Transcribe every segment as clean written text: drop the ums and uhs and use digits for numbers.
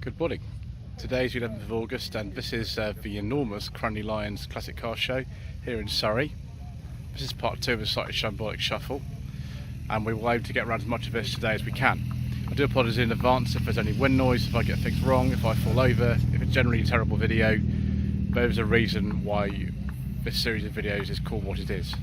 Good morning. Today is the 11th of August and this is the enormous Cranleigh Lions Classic Car Show here in Surrey. This is part 2 of the Slightly Shambolic Shuffle and we will aim to get around as much of this today as we can. I do apologise in advance if there's any wind noise, if I get things wrong, if I fall over, if it's generally a terrible video. There's a reason why this series of videos is called what it is.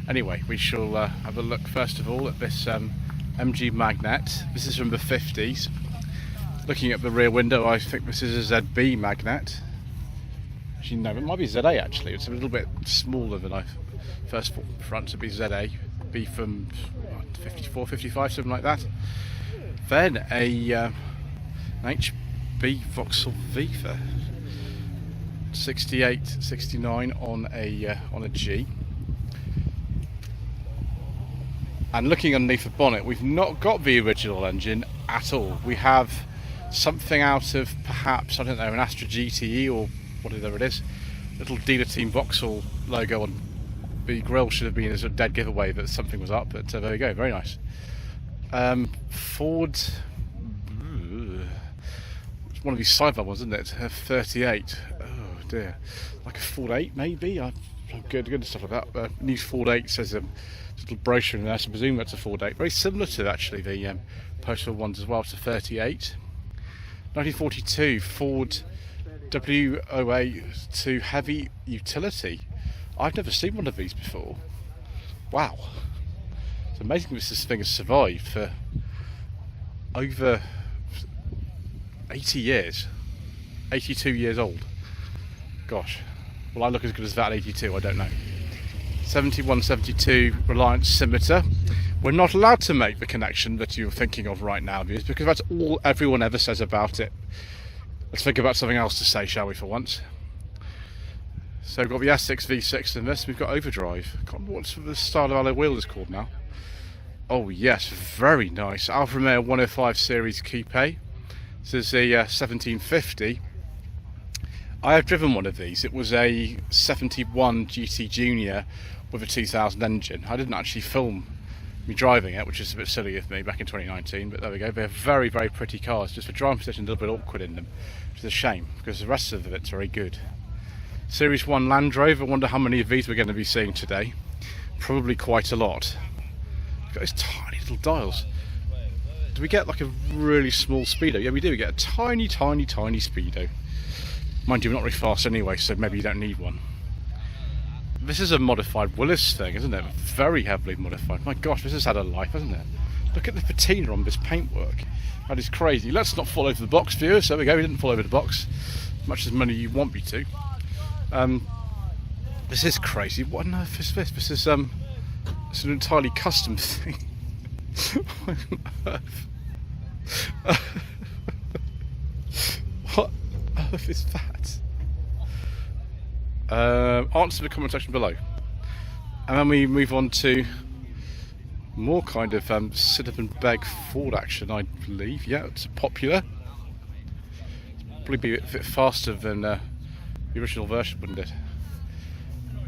Anyway, we shall have a look first of all at this MG Magnet. This is from the 50s. Looking at the rear window, I think this is a ZB Magnet. Actually, no, it might be ZA actually. It's a little bit smaller than I first thought. Front to be ZA, be from 54, 55, something like that. Then an HB Vauxhall Viva, 68, 69 on a G. And looking underneath the bonnet, we've not got the original engine at all. We have something out of perhaps, I don't know, an Astra GTE or whatever it is. Little dealer team Vauxhall logo on the grille should have been a sort of dead giveaway that something was up, but there we go, very nice. Ford, it's one of these sidebar ones, isn't it? 38, oh dear, like a Ford 8 maybe? I'm good at stuff like that. New Ford 8 says a little brochure in there, so I presume that's a Ford 8. Very similar to actually the postal ones as well, to 38. 1942 Ford WOA2 heavy utility. I've never seen one of these before. Wow, it's amazing this thing has survived for over 80 years. 82 years old. Gosh, will I look as good as that at 82? I don't know. 71, 72 Reliance Scimitar. We're not allowed to make the connection that you're thinking of right now, viewers, because that's all everyone ever says about it. Let's think about something else to say, shall we, for once? So we've got the S6 V6 in this. We've got overdrive. I can't remember what the style of alloy wheel is called now. Oh yes, very nice. Alfa Romeo 105 Series Coupe. This is a 1750. I have driven one of these. It was a 71 GT Junior with a 2000 engine. I didn't actually film me driving it, which is a bit silly of me back in 2019, but there we go. They're very, very pretty cars. Just the driving position a little bit awkward in them, which is a shame because the rest of it's very good. Series 1 Land Rover. I wonder how many of these we're going to be seeing today. Probably quite a lot. You've got those tiny little dials. Do we get like a really small speedo? Yeah, we do. We get a tiny, tiny, tiny speedo. Mind you, we're not very fast anyway, so maybe you don't need one. This is a modified Willis thing, isn't it? Very heavily modified. My gosh, this has had a life, hasn't it? Look at the patina on this paintwork. That is crazy. Let's not fall over the box, viewers. There we go, we didn't fall over the box. As much as money you want me to. This is crazy. What on earth is this? This is it's an entirely custom thing. What on earth? What on earth is that? Answer the comment section below. And then we move on to more kind of sit-up-and beg Ford action, I believe. Yeah, it's popular. Probably be a bit faster than the original version, wouldn't it?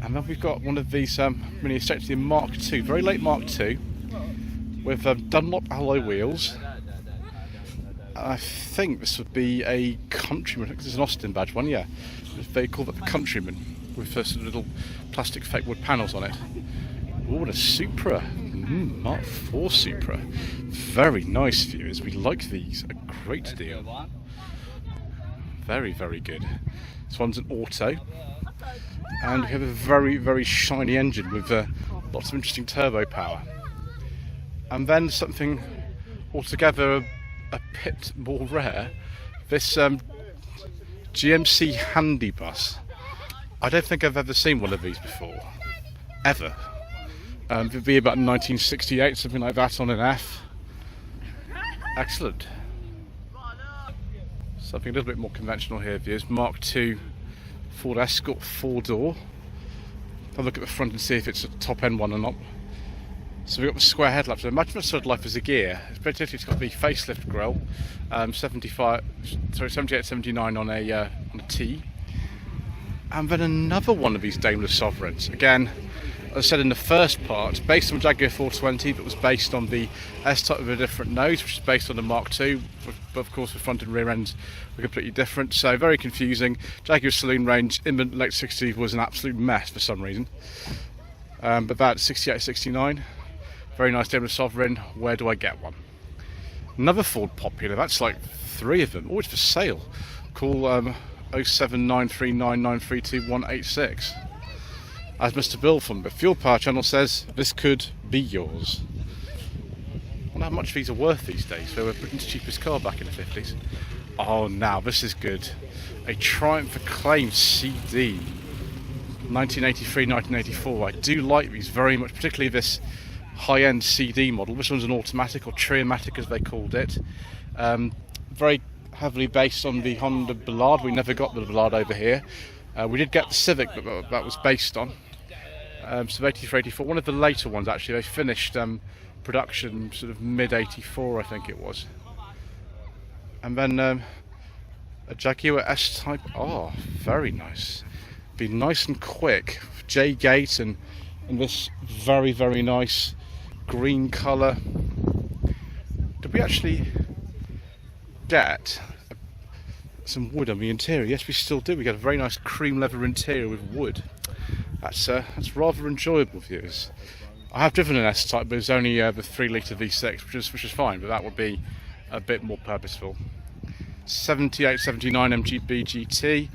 And then we've got one of these mini estates in Mark II, very late Mark II, with Dunlop alloy wheels. I think this would be a Countryman. I think this is an Austin badge one, yeah. They call that the Countryman, with first little plastic fake wood panels on it. Oh, and a Supra. Mark IV Supra. Very nice, viewers. We like these a great deal. Very, very good. This one's an auto. And we have a very, very shiny engine with lots of interesting turbo power. And then something altogether a bit more rare. This GMC Handy Bus. I don't think I've ever seen one of these before. Ever. It would be about 1968, something like that, on an F. Excellent. Something a little bit more conventional here, viewers. Mark II Ford Escort 4-door. Have a look at the front and see if it's a top end one or not. So we've got the square headlamps. So imagine the sort of life as a gear. It's got the facelift grille, 78, 79 on a T, and then another one of these Daimler Sovereigns. Again, as I said in the first part, based on Jaguar 420, but was based on the S-Type with a different nose, which is based on the Mark II, but of course the front and rear ends were completely different, so very confusing. Jaguar saloon range in the late 60s was an absolute mess for some reason. But about 68, 69, very nice Daimler Sovereign. Where do I get one? Another Ford Popular, that's like 3 of them, always for sale. Call 07939932186. As Mr. Bill from the Fuel Power channel says, this could be yours. I wonder how much these are worth these days. They were Britain's cheapest car back in the 50s. Oh, now this is good. A Triumph Acclaim CD, 1983-1984. I do like these very much, particularly this high-end CD model. This one's an automatic, or Triomatic as they called it. Very heavily based on the Honda Ballard. We never got the Ballard over here. We did get the Civic, but that was based on. So 83, 84, one of the later ones actually. They finished production sort of mid-84, I think it was. And then a Jaguar S-Type R, very nice. Be nice and quick. J-gate and this very, very nice green colour. Did we actually get some wood on the interior? Yes, we still do. We got a very nice cream leather interior with wood. That's rather enjoyable, viewers. I have driven an S-Type, but it's only the 3-litre V6, which is fine, but that would be a bit more purposeful. 78, 79 MGB GT.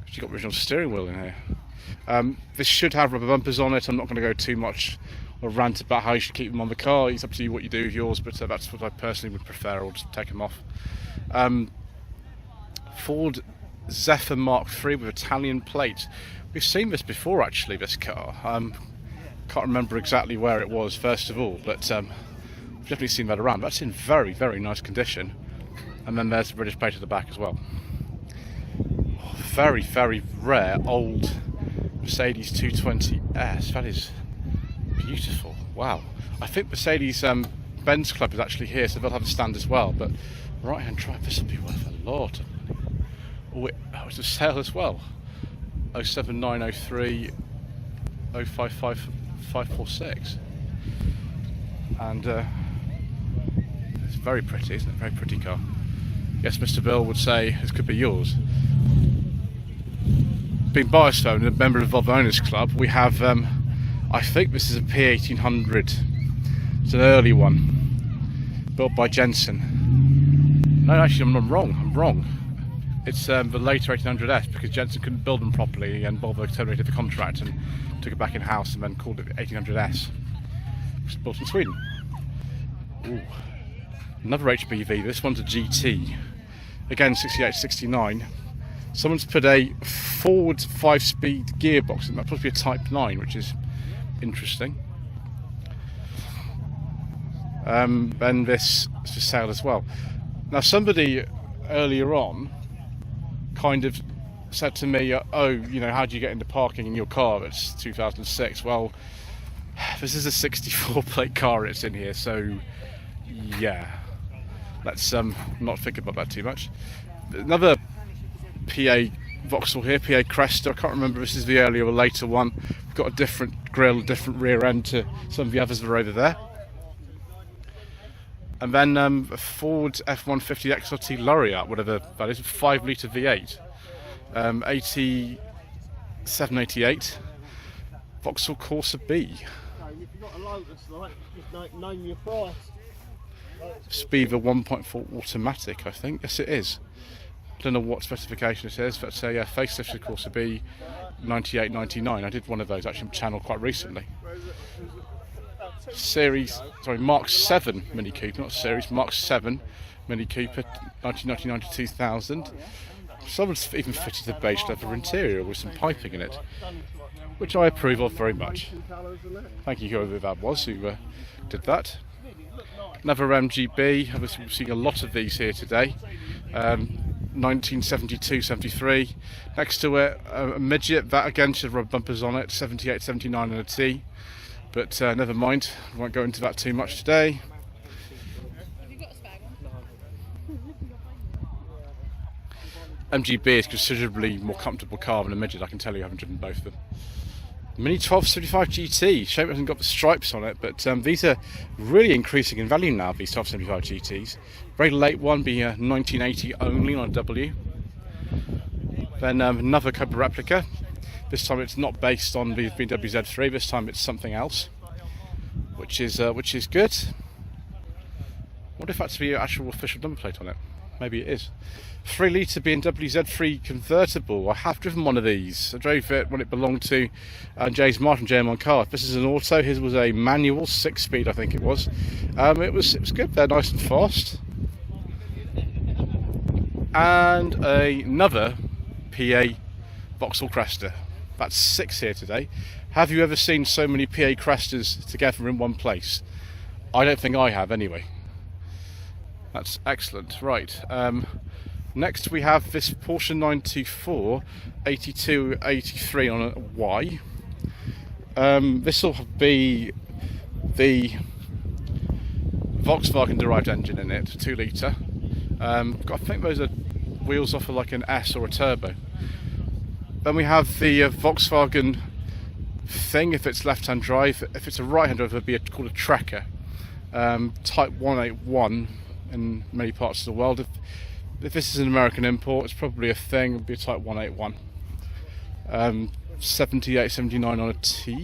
You've got original steering wheel in here. This should have rubber bumpers on it. I'm not going to go too much or rant about how you should keep them on the car. It's up to you what you do with yours, but that's what I personally would prefer. I'll just take them off. Ford Zephyr Mark III with Italian plate. We've seen this before actually, this car. Can't remember exactly where it was first of all, but we've definitely seen that around. That's in very, very nice condition. And then there's the British plate at the back as well. Very, very rare old Mercedes 220S. That is beautiful. Wow. I think Mercedes Benz Club is actually here, so they'll have a stand as well. But right hand drive, this will be worth a lot of money. Oh, it's a sale as well. 07903 055 546. And it's very pretty, isn't it? Very pretty car. Yes, Mr. Bill would say this could be yours. Being biased though, and a member of the Volvo Owners Club, we have, I think this is a P1800. It's an early one, built by Jensen. No, actually, I'm wrong. It's the later 1800S, because Jensen couldn't build them properly, and Volvo terminated the contract and took it back in house, and then called it 1800S. It was built in Sweden. Ooh. Another HBV. This one's a GT. Again, 68, 69. Someone's put a Ford 5-speed gearbox in that. Supposed to be a Type 9, which is interesting. Then this is for sale as well. Now, somebody earlier on kind of said to me, oh, you know, how do you get into parking in your car? It's 2006. Well, this is a 64 plate car it's in here, so yeah, let's not think about that too much. Another PA Vauxhall here, PA Cresta. I can't remember if this is the earlier or later one. We've got a different grille, a different rear end to some of the others that are over there. And then a Ford F-150 XLT Laureate, whatever that is, 5-litre V8. 87, 88. Vauxhall Corsa B. Speedver 1.4 automatic, I think. Yes, it is. I don't know what specification it is, but say facelift of Corsa B, 98, 99. I did one of those actually on channel quite recently. Mark 7 Mini Cooper, not series, Mark 7 Mini Cooper, 1999 to 2000. Someone's even fitted a beige leather interior with some piping in it, which I approve of very much. Thank you, whoever that was who did that. Another MGB, I've been seeing a lot of these here today. 1972-73. Next to it, a midget, that again should have rubber bumpers on it, 78, 79 and a T. But never mind, I won't go into that too much today. MGB is considerably more comfortable car than a midget, I can tell you, having driven both of them. Mini 1275 GT. Shame it hasn't got the stripes on it, but these are really increasing in value now, these 1275 GTs. Very late one, being a 1980 only on a W. Then another Cobra replica. This time it's not based on the BMW Z3, this time it's something else, which is good. I wonder if that's the actual official number plate on it. Maybe it is. 3 litre BMW Z3 convertible. I have driven one of these. I drove it when it belonged to James Martin JM car. This is an auto. His was a manual 6-speed, I think it was. It was good. They're nice and fast. And another PA Vauxhall Cresta. That's 6 here today. Have you ever seen so many PA Crestas together in one place? I don't think I have, anyway. That's excellent. Right. Next we have this Porsche 924 8283 on a Y. This will be the Volkswagen derived engine in it, 2 litre. I think those are wheels off of like an S or a turbo. Then we have the Volkswagen thing if it's left-hand drive. If it's a right-hand drive, it would be called a Trekker. Type 181 in many parts of the world. If this is an American import, it's probably a thing. It would be a Type 181. 78, 79 on a T. I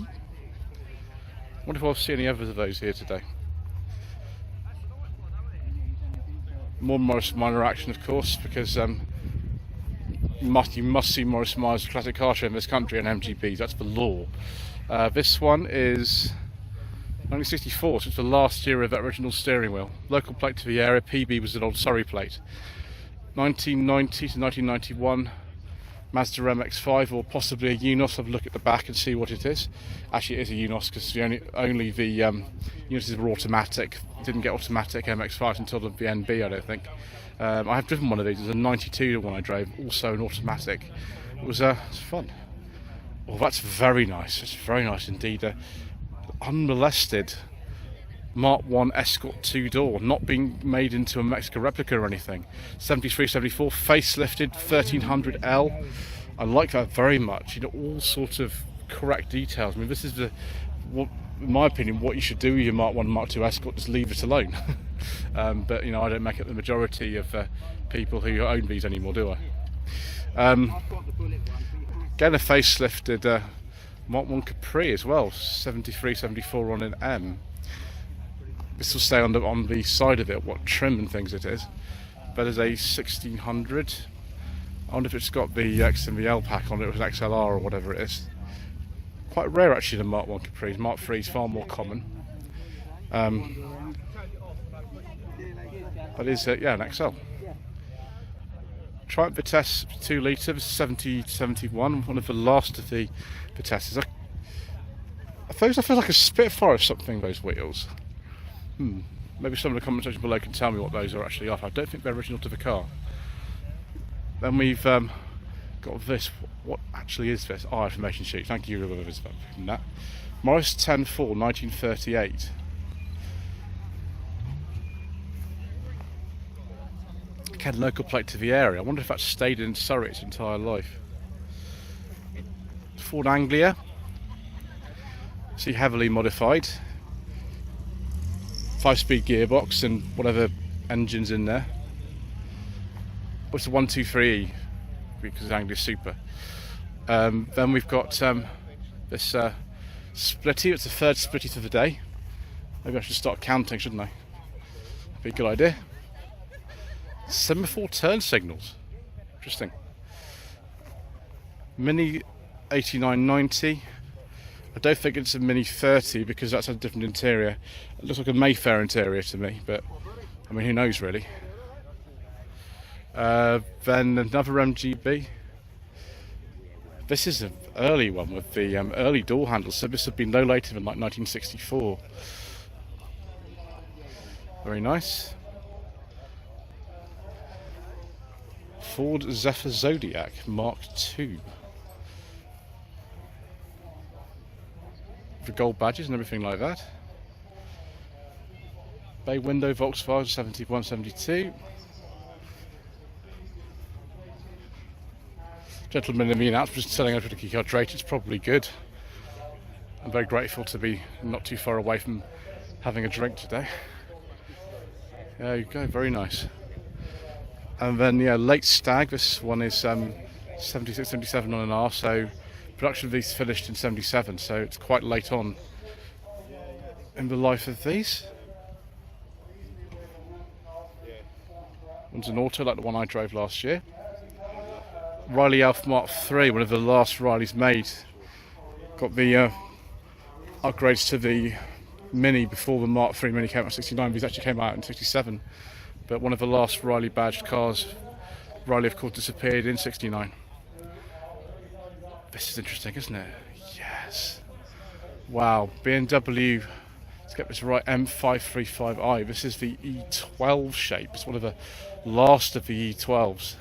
wonder if I'll see any others of those here today. More Morris Minor action, of course, because you must see Morris Minors classic car show in this country and MGBs. That's the law. This one is 1964, so it's the last year of that original steering wheel. Local plate to the area. PB was an old Surrey plate. 1990 to 1991. Mazda MX-5 or possibly a Unos. Have a look at the back and see what it is. Actually, it is a Unos because only the Unos were automatic. Didn't get automatic MX-5s until the NB, I don't think. I have driven one of these. It was a 92 one I drove, also an automatic. It was fun. Oh, that's very nice. It's very nice indeed. Unmolested Mark 1 Escort 2-door, not being made into a Mexican replica or anything. 73, 74, facelifted 1300L. I like that very much. All sorts of correct details. I mean, this is in my opinion, what you should do with your Mark 1 and Mark 2 Escort, just leave it alone. But I don't make it the majority of people who own these anymore, do I? Again, a facelifted Mark 1 Capri as well, 73, 74 on an M. This will stay on the side of it, what trim and things it is. But as a 1600. I wonder if it's got the XMVL pack on it, with an XLR or whatever it is. Quite rare actually, the Mark 1 Capris. Mark 3 is far more common. That is, yeah, an XL. Triumph Vitesse 2 litre, 70 to 71, one of the last of the Vitesses. I feel like a Spitfire or something, those wheels. Maybe some of the comment section below can tell me what those are actually off. I don't think they're original to the car. Then we've got this. What actually is this? Information sheet. Thank you for that. Morris 10-4, 1938. Again, local plate to the area. I wonder if that's stayed in Surrey its entire life. Ford Anglia. See, heavily modified. 5-speed gearbox and whatever engine's in there. What's the 123E because it's Anglia Super. Then we've got this splitty. It's the third splitty for the day. Maybe I should start counting, shouldn't I? Be a good idea. Semaphore turn signals. Interesting. Mini 8990. I don't think it's a Mini 30 because that's a different interior. It looks like a Mayfair interior to me, but I mean, who knows really. Then another MGB. This is an early one with the early door handles, so this would be no later than like 1964. Very nice. Ford Zephyr Zodiac Mark II. The gold badges and everything like that. Bay window Volkswagen 71, 72. Gentleman in the announcement selling out with a key card rate. It's probably good. I'm very grateful to be not too far away from having a drink today. There you go, very nice. And then late stag, this one is 76, 77 on an R, so production of these finished in 77, so it's quite late on in the life of these. One's an auto, like the one I drove last year. Riley Alf Mark III, one of the last Rileys made. Got the upgrades to the Mini before the Mark III Mini came out in 69. These actually came out in 67. But one of the last Riley badged cars. Riley, of course, disappeared in 69. This is interesting, isn't it? Yes. Wow, BMW, let's get this right, M535i. This is the E12 shape. It's one of the last of the E12s.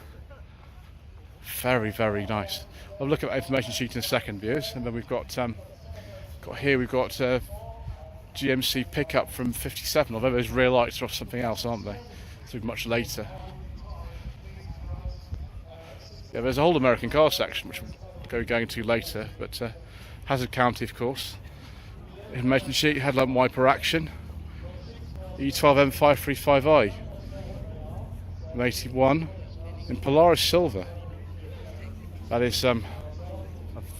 Very, very nice. I'll look at the information sheet in a second, viewers. And then we've got GMC pickup from 57, although those rear lights are off something else, aren't they? So much later. Yeah, there's a whole American car section which we'll go into later, but Hazard County, of course. Information sheet, headlamp wiper action. E12 M535i. An 81 in Polaris Silver. That is a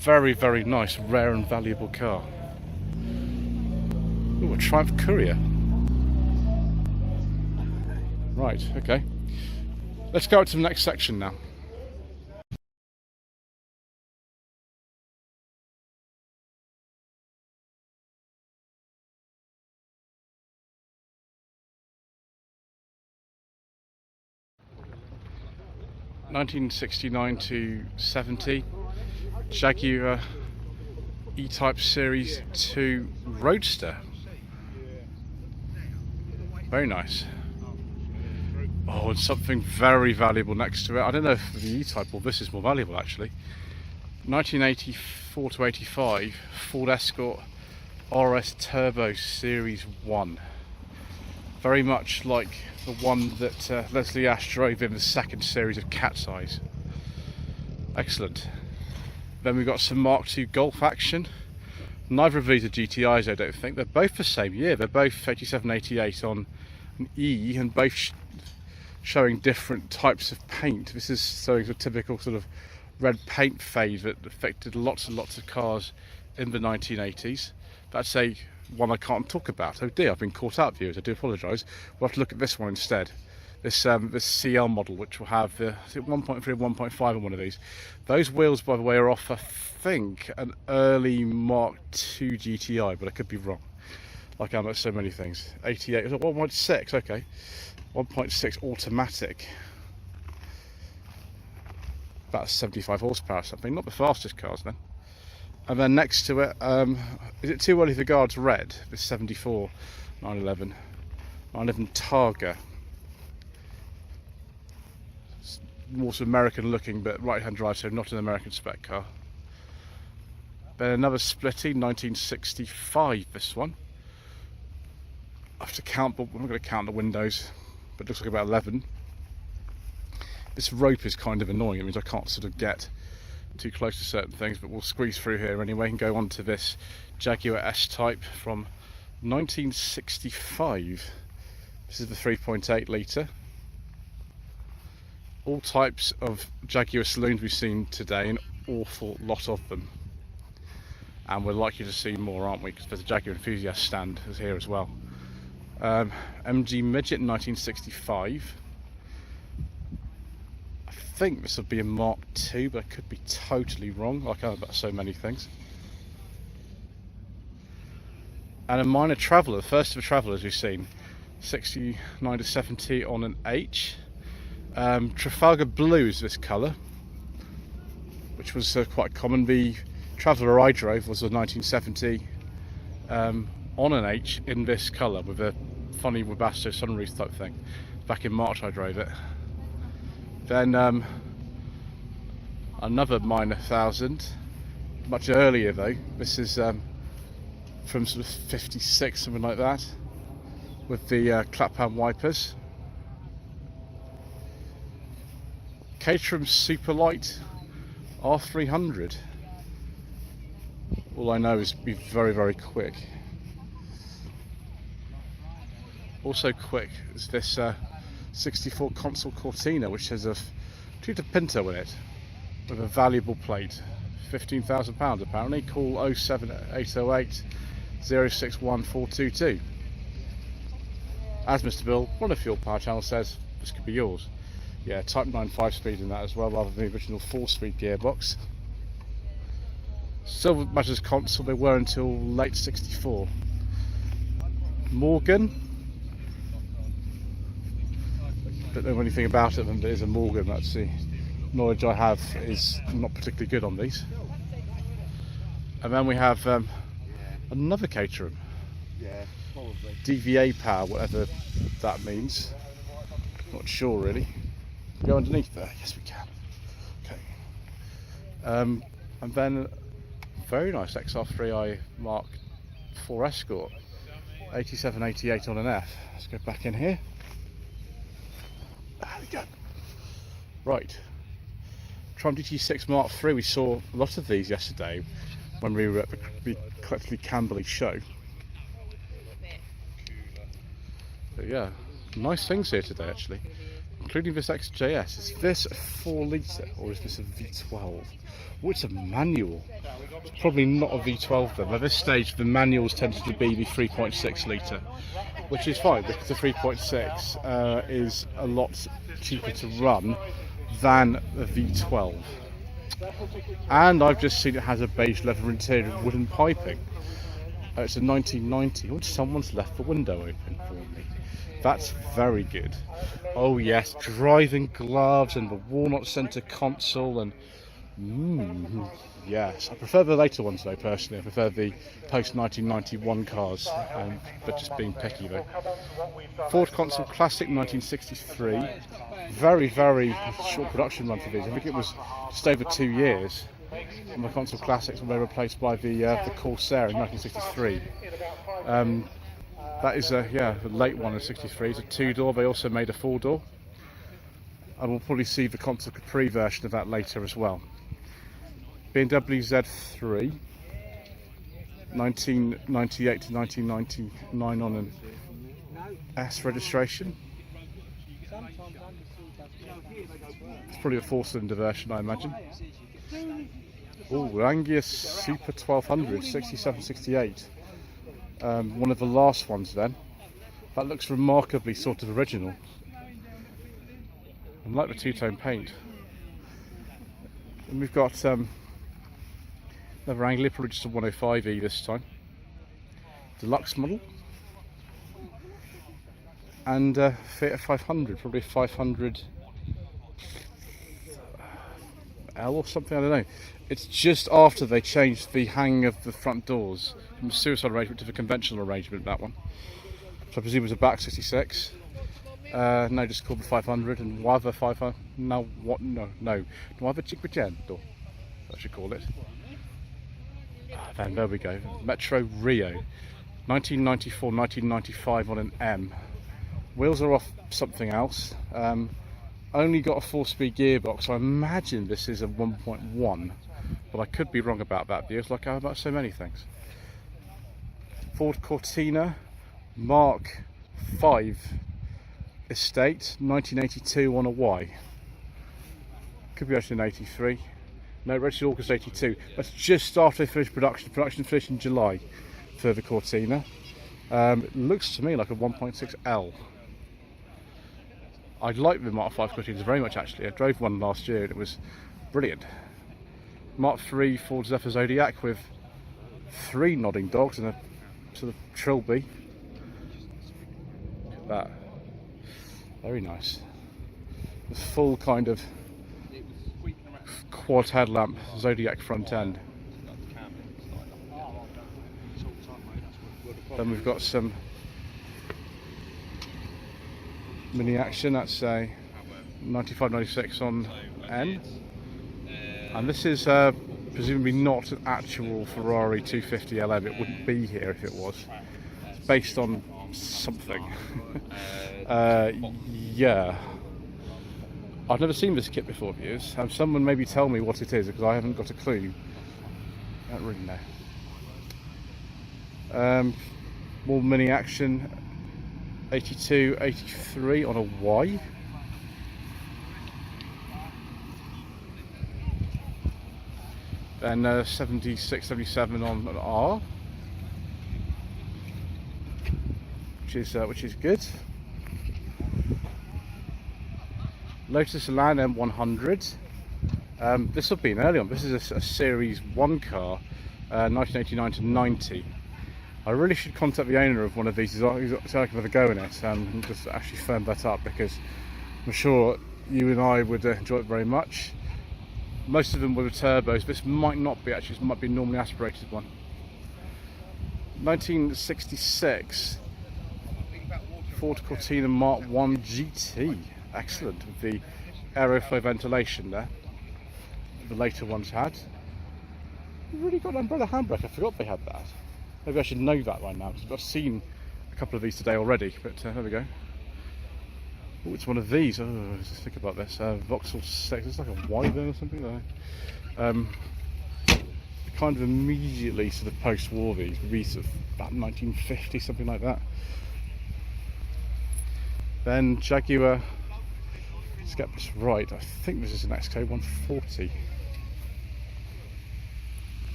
very, very nice, rare and valuable car. Ooh, a Triumph Courier. Right, okay. Let's go to the next section now. (1969 to 70) Jaguar E-Type Series 2 Roadster. Very nice. Oh, and something very valuable next to it. I don't know if the E-Type or this is more valuable actually. 1984 to 85 Ford Escort RS Turbo Series 1. Very much like the one that Leslie Ash drove in the second series of Cat's Eyes. Excellent. Then we've got some Mark II Golf action. Neither of these are GTIs, I don't think. They're both the same year. They're both 87, 88 on an E, and both showing different types of paint. This is showing a typical sort of red paint fade that affected lots and lots of cars in the 1980s. That's a one I can't talk about. Oh dear, I've been caught out, viewers. I do apologise. We'll have to look at this one instead. This CL model, which will have the 1.3 and 1.5 on one of these. Those wheels, by the way, are off, I think, an early Mark II GTI, but I could be wrong. Like I'm at so many things. 88, 1.6, okay. 1.6 automatic. About 75 horsepower or something. Not the fastest cars then. And then next to it, is it too early for Guards Red? This 74 911. 911 Targa. It's more American looking, but right-hand drive, so not an American spec car. Then another Splitty, 1965, this one. I have to count, but I'm not going to count the windows, but it looks like about 11. This rope is kind of annoying. It means I can't sort of get too close to certain things, but we'll squeeze through here anyway and go on to this Jaguar S-Type from 1965. This is the 3.8 litre. All types of Jaguar saloons we've seen today, an awful lot of them. And we're likely to see more, aren't we? Because there's a Jaguar enthusiast stand is here as well. MG Midget 1965. I think this would be a Mark II, but I could be totally wrong, like I'm about so many things. And a minor Traveller, the first of the Travellers we've seen, 69 to 70 on an H. Trafalgar Blue is this colour, which was quite common. The Traveller I drove was a 1970 on an H in this colour with a funny Webasto sunroof type thing. Back in March I drove it. Then another minor 1000, much earlier though. This is from sort of 56, something like that, with the clap-hand wipers. Caterham Superlight R300, All I know is be very, very quick. Also quick is this 64 console Cortina, which has a Tita Pinto in it with a valuable plate. £15,000 apparently. Call 07808 061 422. As Mr. Bill, one of Fuel Power Channel says, this could be yours. Yeah, Type 9 5-speed in that as well, rather than the original 4-speed gearbox. Silver Matters console, they were until late 64. Morgan. Don't know anything about it, and it is a Morgan. That's the knowledge I have is not particularly good on these. And then we have another Caterham. Yeah, probably. DVA power, whatever that means. Not sure really. Go underneath there. Yes, we can. Okay. And then very nice XR3i Mark IV Escort. 8788 on an F. Let's go back in here. There we go. Right. Tron GT6 Mark III. We saw a lot of these yesterday when we were at the Slightly Shambolic show. But yeah, nice things here today actually, including this XJS. Is this a 4 litre or is this a V12? Oh, it's a manual. It's probably not a V12 then. At this stage the manuals tended to be the 3.6 litre, which is fine because the 3.6 is a lot cheaper to run than a V12. And I've just seen it has a beige leather interior with wooden piping. It's a 1990. Oh, someone's left the window open for me. That's very good. Oh yes, driving gloves and the walnut centre console and yes. I prefer the later ones though personally. I prefer the post 1991 cars, but just being picky though. Ford console classic 1963. Very, very short production run for these. I think it was just over 2 years. And the console classics were replaced by the Corsair in 1963. That is a late one in 63. It's a 2-door. They also made a 4-door. And we'll probably see the console Capri version of that later as well. BMW Z3, 1998 to 1999 on an S registration. It's probably a 4-cylinder version, I imagine. Oh, Angus Super 1200, 6768. One of the last ones then. That looks remarkably sort of original. I like the two-tone paint. And we've got another Anglia, probably just a 105E this time. Deluxe model. And Fiat 500, probably a 500 L or something, I don't know. It's just after they changed the hanging of the front doors from the suicide arrangement to the conventional arrangement, that one. So I presume it was a back 66. No, just called the 500 and Nuova 500. No, what? No. Nuova Cinquecento, I should call it. Then there we go. Metro Rio, 1994, 1995 on an M. Wheels are off something else. Only got a 4-speed gearbox. So I imagine this is a 1.1, but I could be wrong about that. Because like I about so many things. Ford Cortina Mark V Estate, 1982 on a Y. Could be actually an 83. No, registered August 82. That's just after they finished production. Production finished in July for the Cortina. It looks to me like a 1.6L. I like the Mark V Cortinas very much actually. I drove one last year and it was brilliant. Mark III Ford Zephyr Zodiac with 3 nodding dogs and a sort of trilby. Look at that. Very nice. The full kind of quad headlamp Zodiac front end. Then we've got some mini action. That's a 95-96 on N, and this is presumably not an actual Ferrari 250 LM. It wouldn't be here if it was. It's based on something. Yeah. I've never seen this kit before, viewers. Someone maybe tell me what it is because I haven't got a clue. I don't really know. More mini action, 82, 83 on a Y. Then 76, 77 on an R, which is good. Lotus Elan M100. This will be an early one. This is a Series 1 car, 1989 to 90. I really should contact the owner of one of these so I can have a go in it and just actually firm that up, because I'm sure you and I would enjoy it very much. Most of them were turbos. This might not be actually. This might be a normally aspirated one. 1966 Ford Cortina Mark 1 GT. Excellent, with the aeroflow ventilation there. The later ones had. You've really got an umbrella handbrake. I forgot they had that. Maybe I should know that right now, because I've seen a couple of these today already. But there we go. Oh, it's one of these. Oh, let's think about this. Vauxhall 6. It's like a Wyvern or something. Kind of immediately sort of post-war. These sort of about 1950, something like that. Then Jaguar. Let's get this right. I think this is an XK140.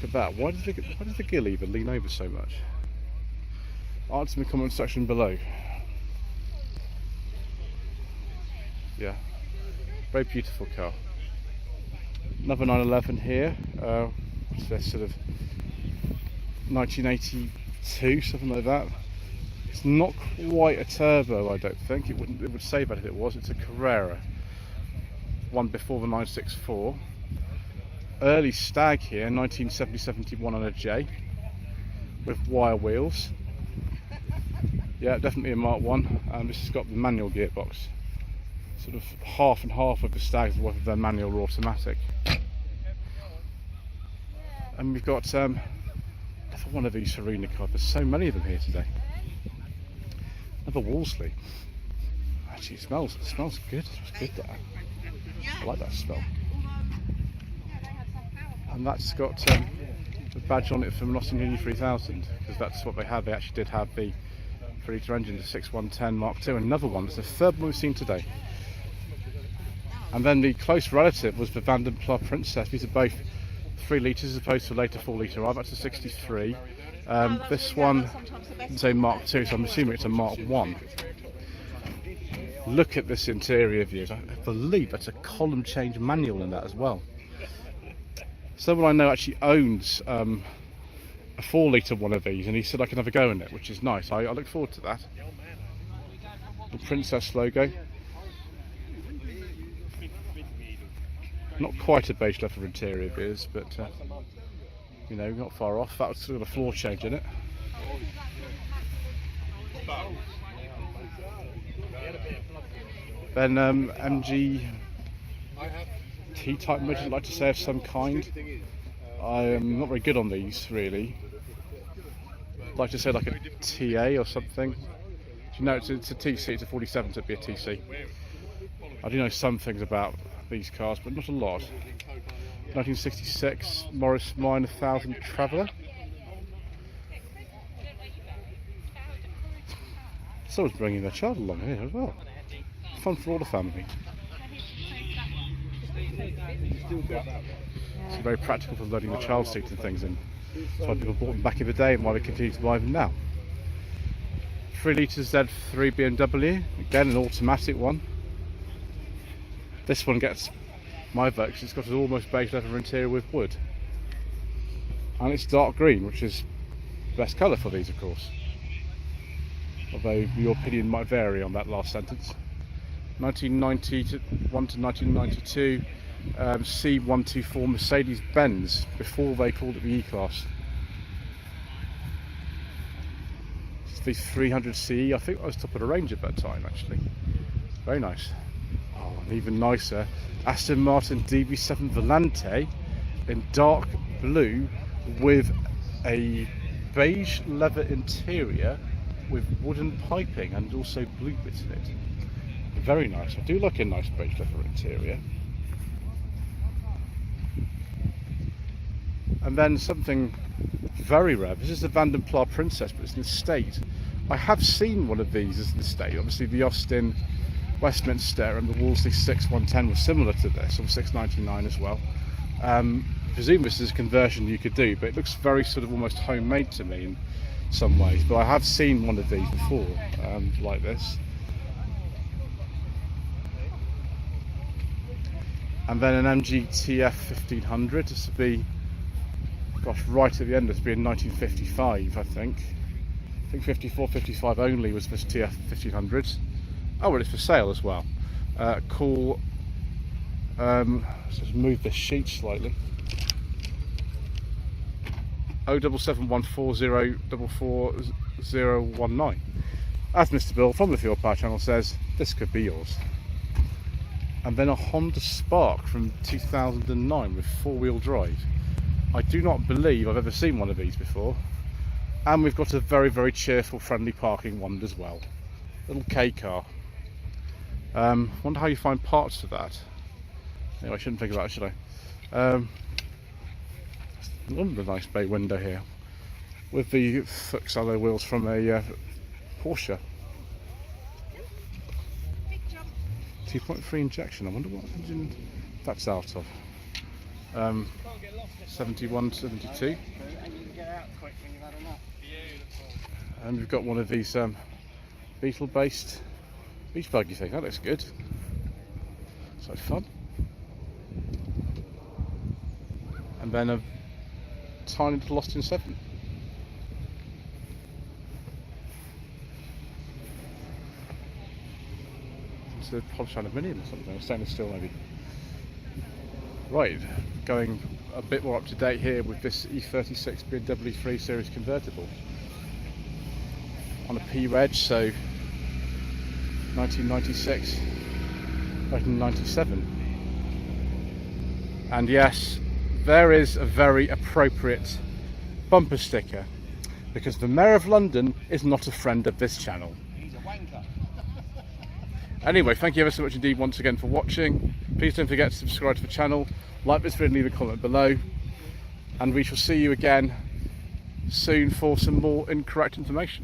Look at that. Why does the gill lever lean over so much? Answer in the comment section below. Yeah, very beautiful car. Another 911 here. What's this, sort of 1982, something like that. It's not quite a turbo, I don't think. It would say that if it was. It's a Carrera, one before the 964. Early Stag here, 1970-71 on a J, with wire wheels. Yeah, definitely a Mark 1. And this has got the manual gearbox. Sort of half and half of the Stags worth of their manual or automatic. And we've got another one of these Serena cars. There's so many of them here today. Another Wolseley. Actually, it smells good. It's good that. I like that smell. And that's got the badge on it from Nottingham 3000, because that's what they had. They actually did have the 3-litre engine, the 6110 Mark II. Another one. It's the third one we've seen today. And then the close relative was the Van den Pla Princess. These are both 3 litres as opposed to a later 4-litre. That's a 63. This one doesn't say Mark II, so I'm assuming it's a Mark 1. Look at this interior view. I believe that's a column change manual in that as well. Someone I know actually owns a 4-litre one of these, and he said I can have a go in it, which is nice. I look forward to that. The Princess logo. Not quite a beige leather interior beers, but you know, not far off. That was sort of a floor change in it. Then MG T-type motor, I'd like to say, of some kind. I am not very good on these, really. I'd like to say like a TA or something. You know, it's a TC, it's a 47, so it'd be a TC. I do know some things about these cars, but not a lot. 1966 Morris Mine 1000 Traveller. Someone's bringing their child along here as well. Fun for all the family. It's very practical for loading the child seats and things in. That's why people bought them back in the day and why they continue to buy them now. 3-litre Z3 BMW, again an automatic one. This one gets my vote because it's got an almost beige leather interior with wood. And it's dark green, which is the best colour for these, of course. Although your opinion might vary on that last sentence. 1991 to 1992 C124 Mercedes-Benz, before they called it the E-Class. It's the 300CE, I think I was top of the range at that time actually. Very nice. Oh, and even nicer, Aston Martin DB7 Volante in dark blue with a beige leather interior with wooden piping and also blue bits in it. Very nice. I do like a nice beige leather interior. And then something Very rare. This is the Vanden Plas Princess, but it's an estate. I have seen one of these as an estate. Obviously the Austin Westminster and the Wolseley 6110 was similar to this, on 699 as well. I presume this is a conversion you could do, but it looks very sort of almost homemade to me in some ways. But I have seen one of these before, like this. And then an MGTF 1500. This would be, gosh, right at the end. This would be in 1955, I think. I think 54, 55 only was this TF 1500. Oh, well, it's for sale as well. Cool. Let's just move this sheet slightly. 07714044019. As Mr. Bill from the Fuel Power channel says, this could be yours. And then a Honda Spark from 2009 with four-wheel drive. I do not believe I've ever seen one of these before. And we've got a very, very cheerful, friendly parking one as well. Little K car. Wonder how you find parts to that. Anyway, I shouldn't think about it, should I? Another nice bay window here with the Fuchs alloy wheels from a Porsche. 2.3 injection. I wonder what engine that's out of. 71, 72. And we've got one of these Beetle-based beach buggy thing. That looks good. So fun. And then a tiny little Austin 7. It's a polished aluminium or something, or stainless steel maybe. Right, going a bit more up to date here with this E36 BMW 3 Series convertible. On a P-Reg, so 1996, 1997. And yes, there is a very appropriate bumper sticker, because the Mayor of London is not a friend of this channel. He's a wanker. Anyway, thank you ever so much indeed once again for watching. Please don't forget to subscribe to the channel, like this video and leave a comment below. And we shall see you again soon for some more incorrect information.